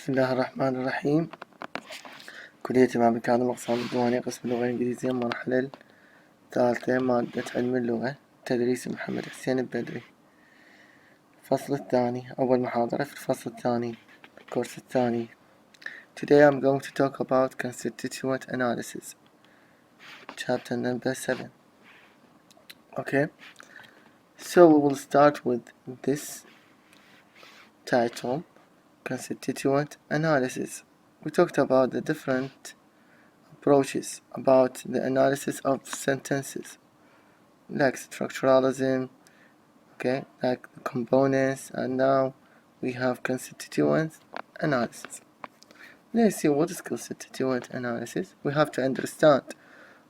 بسم الله الرحمن الرحيم. كلية إمام الكاظم الأقسام الديوانية قسم اللغة الإنجليزية المرحلة الثالثة مادة علم اللغة تدريس محمد حسين البدري. الفصل الثاني أول محاضرة في الفصل الثاني الكورس الثاني. Today I'm going to talk about constituent analysis chapter number 7. Okay, so we will start with this title, constituent analysis. We talked about the different approaches about the analysis of sentences, like structuralism, okay, like the components, and now we have constituent analysis. Let's see what is constituent analysis. We have to understand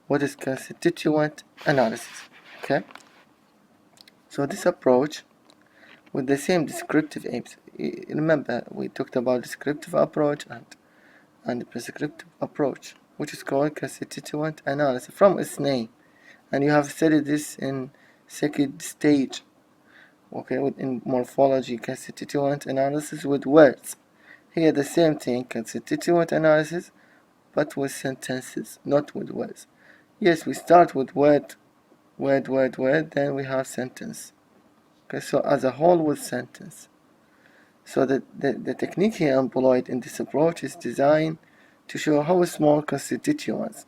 what is constituent analysis. Okay, so this approach with the same descriptive aims. Remember, we talked about descriptive approach and prescriptive approach, which is called constituent analysis from its name, and you have studied this in second stage, okay, in morphology. Constituent analysis with words. Here the same thing, constituent analysis, but with sentences, not with words. Yes, we start with word, then we have sentence. Okay, so as a whole with sentence. So the technique here employed in this approach is designed to show how small constituents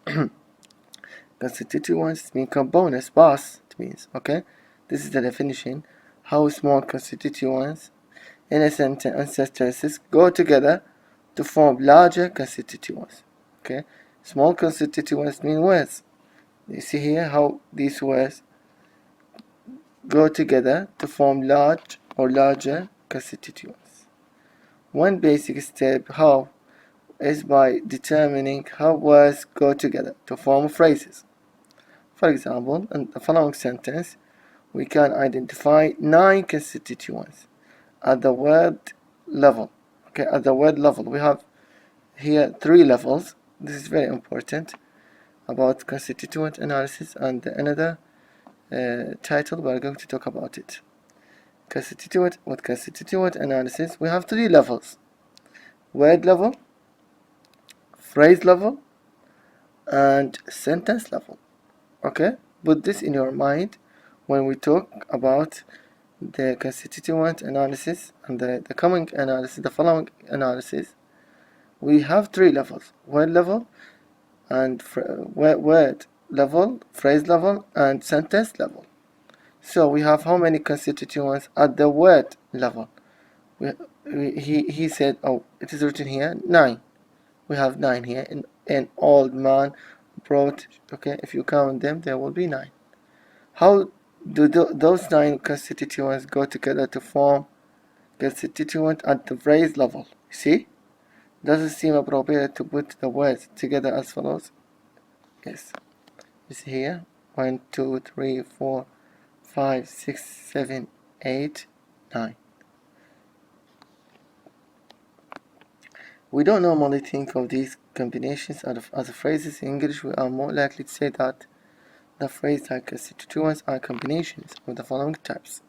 constituents mean components, parts it means, okay? This is the definition. How small constituents in a sentence and sentences go together to form larger constituents, okay? Small constituents mean words. You see here how these words go together to form large or larger constituents. One basic step how is by determining how words go together to form phrases. For example, in the following sentence, we can identify 9 constituents at the word level. Okay, at the word level, we have here 3 levels. This is very important about constituent analysis, and another title we are going to talk about it. With constituent analysis, we have 3 levels: word level, phrase level, and sentence level. Okay, put this in your mind when we talk about the constituent analysis and the coming analysis, the following analysis. We have 3 levels: word level, and word level, phrase level, and sentence level. So we have how many constituents at the word level? He said, oh, it is written here 9. We have 9 here. An old man brought, okay, if you count them, there will be 9. How do those 9 constituents go together to form constituent at the phrase level? See? Does it seem appropriate to put the words together as follows? Yes. You see here? 1, 2, 3, 4, 5, 6, 7, 8, 9. We don't normally think of these combinations as phrases. In English, we are more likely to say that the phrase like constituents are combinations of the following types.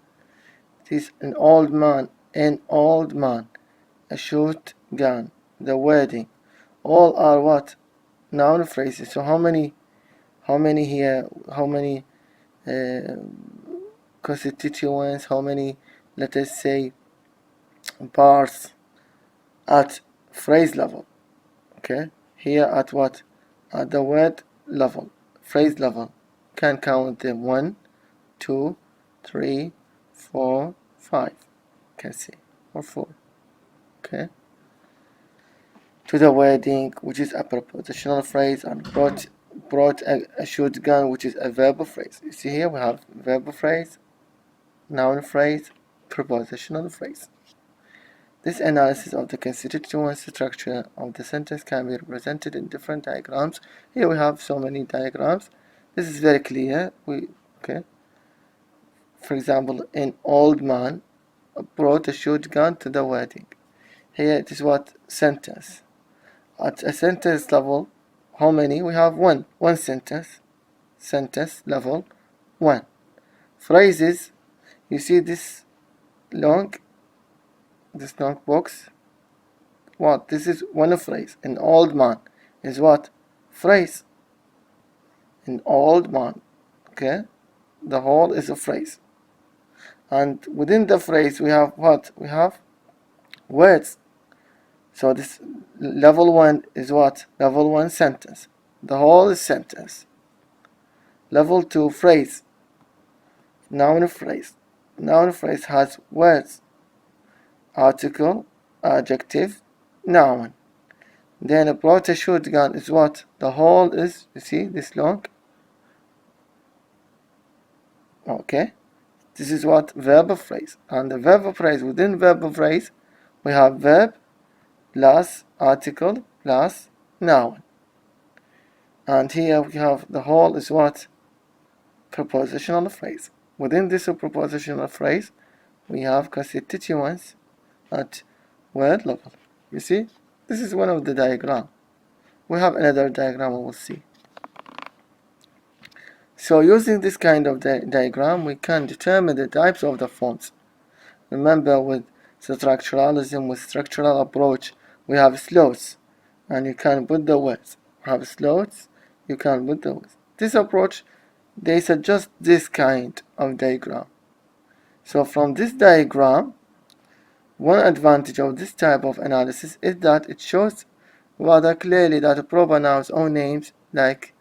It is an old man, a shotgun, the wording. All are what? Noun phrases. So how many here? How many constituents? How many, let us say, parts at phrase level? Okay, here at what? At the word level, phrase level. Can count them: 1, 2, 3, 4, 5. Can see, or 4. Okay. To the wording, which is a prepositional phrase, and brought a shotgun, which is a verbal phrase. You see here we have verbal phrase, noun phrase, prepositional phrase. This analysis of the constituent structure of the sentence can be represented in different diagrams. Here we have so many diagrams. This is very clear. Okay. For example, an old man brought a shotgun to the wedding. Here it is what? Sentence. At a sentence level, how many? We have one sentence. Sentence level 1. Phrases, you see this long box. what? This is one phrase. An old man is what? Phrase. An old man. Okay? The whole is a phrase. And within the phrase we have what? We have words. So this level 1 is what? Level 1 sentence. The whole is sentence. Level 2 phrase. Noun phrase. Noun phrase has words. Article, adjective, noun. Then a brought a shotgun is what? The whole is, you see, this long. Okay. This is what? Verb phrase. And the verb phrase, within verb phrase, we have verb plus article plus noun. And here we have the whole is what? Prepositional phrase. Within this prepositional phrase, we have constituents at word level. You see? This is one of the diagram. We have another diagram we will see. So using this kind of diagram, we can determine the types of the forms. Remember, with structuralism, with structural approach, we have slots, and you can put the words. We have slots, you can put the words. This approach, they suggest this kind of diagram. So from this diagram, one advantage of this type of analysis is that it shows rather clearly that proper nouns or names like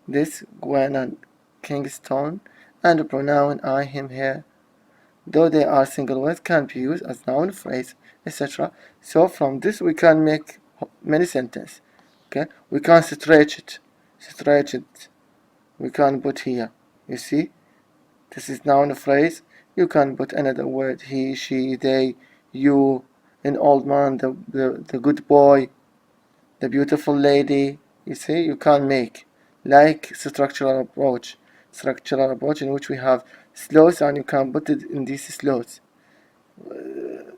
this, Gwen and Kingston, and the pronoun I, him, her, though they are single words, can be used as noun, phrase, etc. So from this we can make many sentences. Okay, we can stretch it. We can put here. You see, this is noun, phrase. You can put another word: he, she, they, you, an old man, the good boy, the beautiful lady. You see, you can make like structural approach in which we have slots, and you can put it in these slots.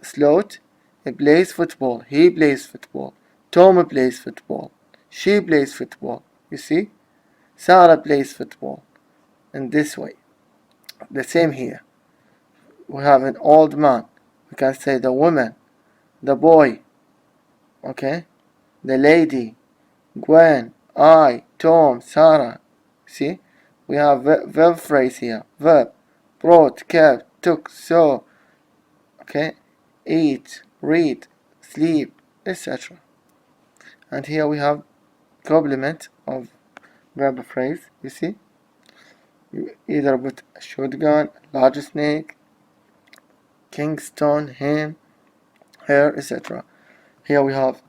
Slot, he plays football, he plays football, Tom plays football, she plays football. You see, Sarah plays football. In this way, the same here. We have an old man. We can say the woman, the boy, okay, the lady, Gwen, I, Tom, Sarah. See, we have verb phrase here. Verb, brought, kept, took, saw, okay, eat, read, sleep, etc. And here we have complement of verb phrase. You see, you either put a shotgun, large snake, Kingston, him, her, etc. Here we have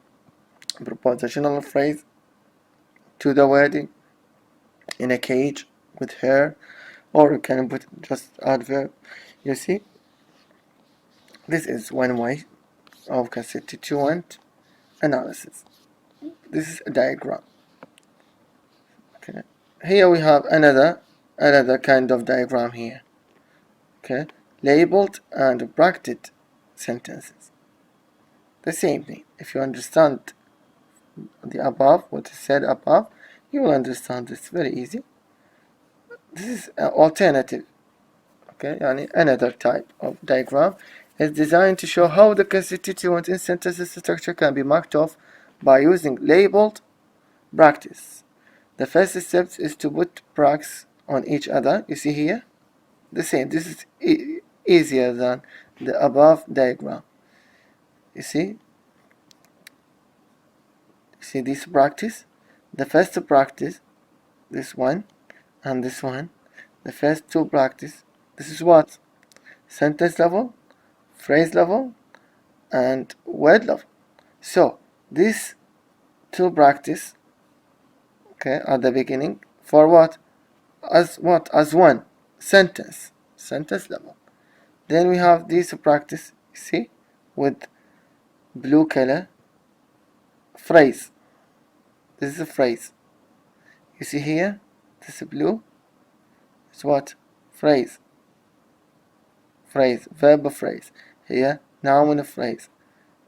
prepositional phrase: to the wedding, in a cage, with her, or you can put just adverb. You see, this is one way of constituent analysis. This is a diagram. Okay. Here we have another kind of diagram here. Okay, labeled and bracketed sentences. The same thing. If you understand the above, what is said above, you will understand this very easy. This is an alternative. Okay, another type of diagram is designed to show how the constituent in sentence structure can be marked off by using labeled brackets. The first step is to put brackets on each other. You see here, the same. This is easier than the above diagram. You see this practice. The first practice, this one and this one. The first two practice. This is what? Sentence level, phrase level, and word level. So these two practice, okay, at the beginning for what? As one sentence level. Then we have this practice, you see, with blue color, phrase. This is a phrase. You see here, this is blue. It's what? Phrase, verb phrase. Here, noun phrase.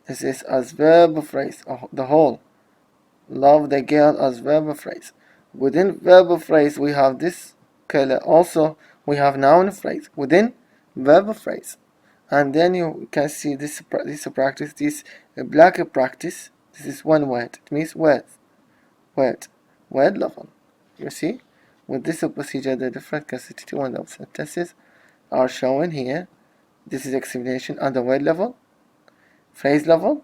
This is as verb phrase, the whole. Love the girl as verb phrase. Within verb phrase, we have this color. Also, we have noun phrase within verb phrase. and then you can see this practice, this black practice. This is one word. It means word level. You see, with this procedure, the different constituent of sentences are shown here. This is explanation at the word level, phrase level,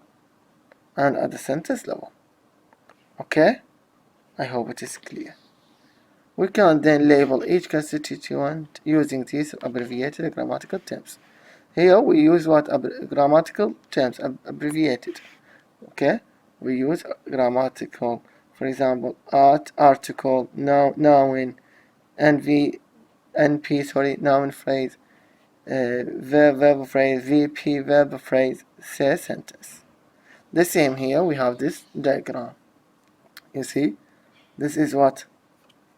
and at the sentence level. Okay, I hope it is clear. We can then label each constituent using these abbreviated grammatical terms. Here we use what grammatical terms abbreviated. Okay, we use grammatical, for example, article, noun, NP, noun phrase, verb phrase, VP, verb phrase, say sentence. The same here, we have this diagram. You see, this is what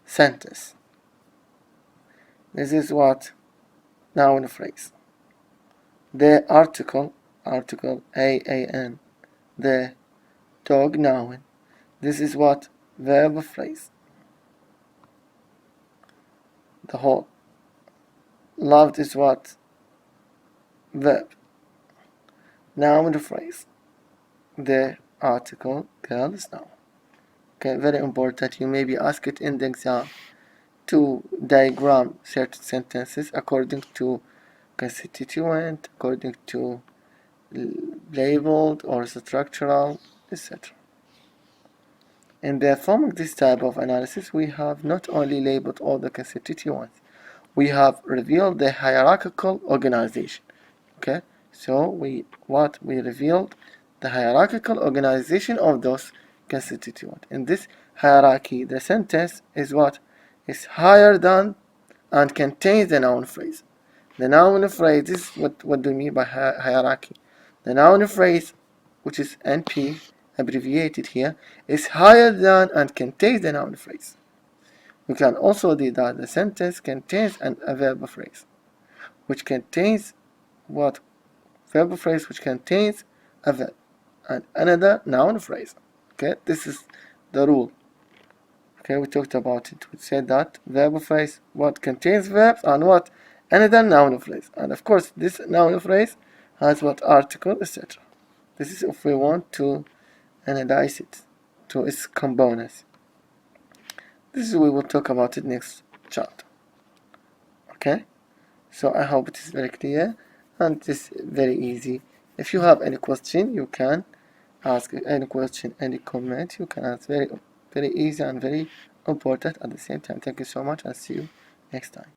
sentence. This is what noun phrase. The article, AAN. The dog, noun. This is what verb phrase. The whole. Loved is what verb. Noun phrase. The article, girl is noun. Okay, very important. You may be asked in the exam to diagram certain sentences according to constituent, according to labeled or structural, etc. In performing this type of analysis, we have not only labeled all the constituents, we have revealed the hierarchical organization. Okay, so we revealed the hierarchical organization of those constituents. In this hierarchy, the sentence is what is higher than and contains the noun phrase. The noun phrase is what do we mean by hierarchy? The noun phrase, which is NP, abbreviated here, is higher than and contains the noun phrase. We can also see that the sentence contains a verb phrase, which contains what? Verb phrase which contains a verb, and another noun phrase. Okay, this is the rule. Okay, we talked about it. We said that verb phrase what contains verbs and what another noun phrase, and of course this noun phrase has what article, etc. This is if we want to analyze it to its components. This is we will talk about it next chapter. Okay, so I hope it is very clear and it is very easy. If you have any question, you can ask any question, any comment. You can ask very easy and very important at the same time. Thank you so much and see you next time.